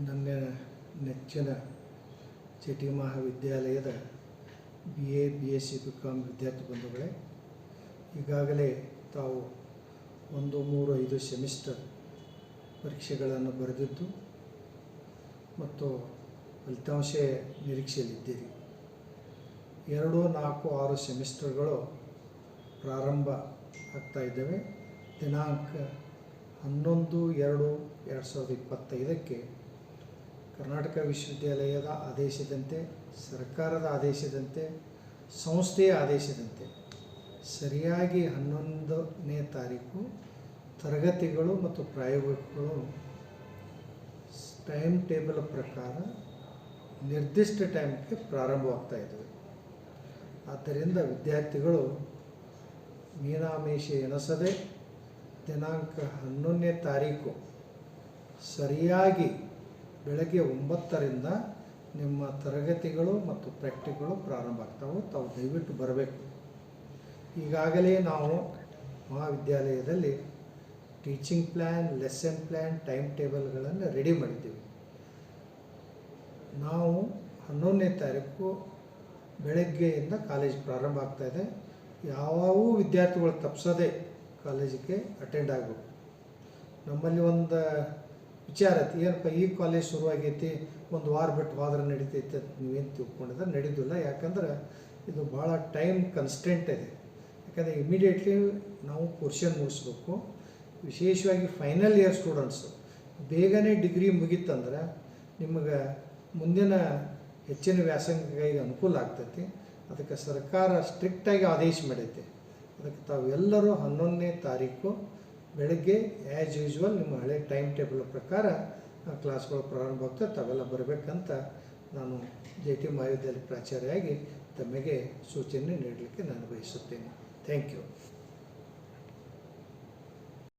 ನನ್ನ ನೆಚ್ಚಿನ ಜೆ.ಟಿ. ಮಹಾವಿದ್ಯಾಲಯದ BA BSc BCom ವಿದ್ಯಾರ್ಥಿ ಬಂಧುಗಳೇ, ಈಗಾಗಲೇ ತಾವು 1, 3, 5 ಸೆಮಿಸ್ಟರ್ ಪರೀಕ್ಷೆಗಳನ್ನು ಬರೆದಿದ್ದು ಮತ್ತು ಫಲಿತಾಂಶ ನಿರೀಕ್ಷೆಯಲ್ಲಿದ್ದೀರಿ. 2, 4, 6 ಸೆಮಿಸ್ಟರ್ಗಳು ಪ್ರಾರಂಭ ಆಗ್ತಾ ಇದ್ದಾವೆ. ದಿನಾಂಕ 11/2/2025ಕ್ಕೆ ಕರ್ನಾಟಕ ವಿಶ್ವವಿದ್ಯಾಲಯದ ಆದೇಶದಂತೆ, ಸರ್ಕಾರದ ಆದೇಶದಂತೆ, ಸಂಸ್ಥೆಯ ಆದೇಶದಂತೆ ಸರಿಯಾಗಿ 11ನೇ ತಾರೀಕು ತರಗತಿಗಳು ಮತ್ತು ಪ್ರಾಯೋಗಿಕಗಳು ಟೈಮ್ ಟೇಬಲ್ ಪ್ರಕಾರ ನಿರ್ದಿಷ್ಟ ಟೈಮ್ಗೆ ಪ್ರಾರಂಭವಾಗ್ತಾ ಇದ್ದಾವೆ. ಆದ್ದರಿಂದ ವಿದ್ಯಾರ್ಥಿಗಳು ಮೀನಾಮೇಷ ಎಣಿಸದೆ ದಿನಾಂಕ 11ನೇ ತಾರೀಕು ಸರಿಯಾಗಿ ಬೆಳಗ್ಗೆ 9ರಿಂದ ನಿಮ್ಮ ತರಗತಿಗಳು ಮತ್ತು ಪ್ರಾಕ್ಟಿಕಲ್ಗಳು ಪ್ರಾರಂಭ ಆಗ್ತಾವೆ. ತಾವು ದಯವಿಟ್ಟು ಬರಬೇಕು. ಈಗಾಗಲೇ ನಾವು ಮಹಾವಿದ್ಯಾಲಯದಲ್ಲಿ teaching plan, lesson plan, time ಟೇಬಲ್ಗಳನ್ನು ರೆಡಿ ಮಾಡಿದ್ದೀವಿ. ನಾವು 11ನೇ ತಾರೀಕು ಬೆಳಗ್ಗೆಯಿಂದ ಕಾಲೇಜ್ ಪ್ರಾರಂಭ ಆಗ್ತಾಯಿದೆ. ಯಾವೂ ವಿದ್ಯಾರ್ಥಿಗಳು ತಪ್ಪಿಸೋದೆ ಕಾಲೇಜಿಗೆ ಅಟೆಂಡ್ ಆಗಬೇಕು. ನಮ್ಮಲ್ಲಿ ಒಂದು ವಿಚಾರ ಐತಿ, ಏನಪ್ಪ ಈ ಕಾಲೇಜ್ ಶುರುವಾಗೈತಿ, ಒಂದು ವಾರ ಬಿಟ್ಟು ಹೋದ್ರೆ ನಡೀತೈತೆ ಅಂತ ನೀವೇನು ತಿಳ್ಕೊಂಡಿದ್ರೆ ನಡೆಯೋದಿಲ್ಲ. ಯಾಕಂದ್ರೆ ಇದು ಭಾಳ ಟೈಮ್ ಕನ್ಸ್ಟೆಂಟ್ ಇದೆ. ಯಾಕಂದರೆ ಇಮಿಡಿಯೇಟ್ಲಿ ನಾವು ಪೋರ್ಷನ್ ಮುಗಿಸ್ಬೇಕು. ವಿಶೇಷವಾಗಿ ಫೈನಲ್ ಇಯರ್ ಸ್ಟೂಡೆಂಟ್ಸು ಬೇಗನೆ ಡಿಗ್ರಿ ಮುಗೀತಂದ್ರೆ ನಿಮಗೆ ಮುಂದಿನ ಹೆಚ್ಚಿನ ವ್ಯಾಸಂಗಕ್ಕೆ ಅನುಕೂಲ ಆಗ್ತೈತಿ. ಅದಕ್ಕೆ ಸರ್ಕಾರ ಸ್ಟ್ರಿಕ್ಟಾಗಿ ಆದೇಶ ಮಾಡೈತೆ. ಅದಕ್ಕೆ ತಾವೆಲ್ಲರೂ 11ನೇ ತಾರೀಕು ಬೆಳಗ್ಗೆ ಆ್ಯಸ್ ಯೂಶ್ವಲ್ ನಿಮ್ಮ ಹಳೆ ಟೈಮ್ ಟೇಬಲ್ ಪ್ರಕಾರ ಕ್ಲಾಸ್ಗಳು ಪ್ರಾರಂಭ ಆಗ್ತದೆ. ತಾವೆಲ್ಲ ಬರಬೇಕಂತ ನಾನು ಜೆ.ಟಿ. ಮಹಾವಿದ್ಯಾಲಯ ಪ್ರಾಚಾರ್ಯರಾಗಿ ತಮಗೆ ಸೂಚನೆ ನೀಡಲಿಕ್ಕೆ ನಾನು ಬಯಸುತ್ತೇನೆ. Thank you.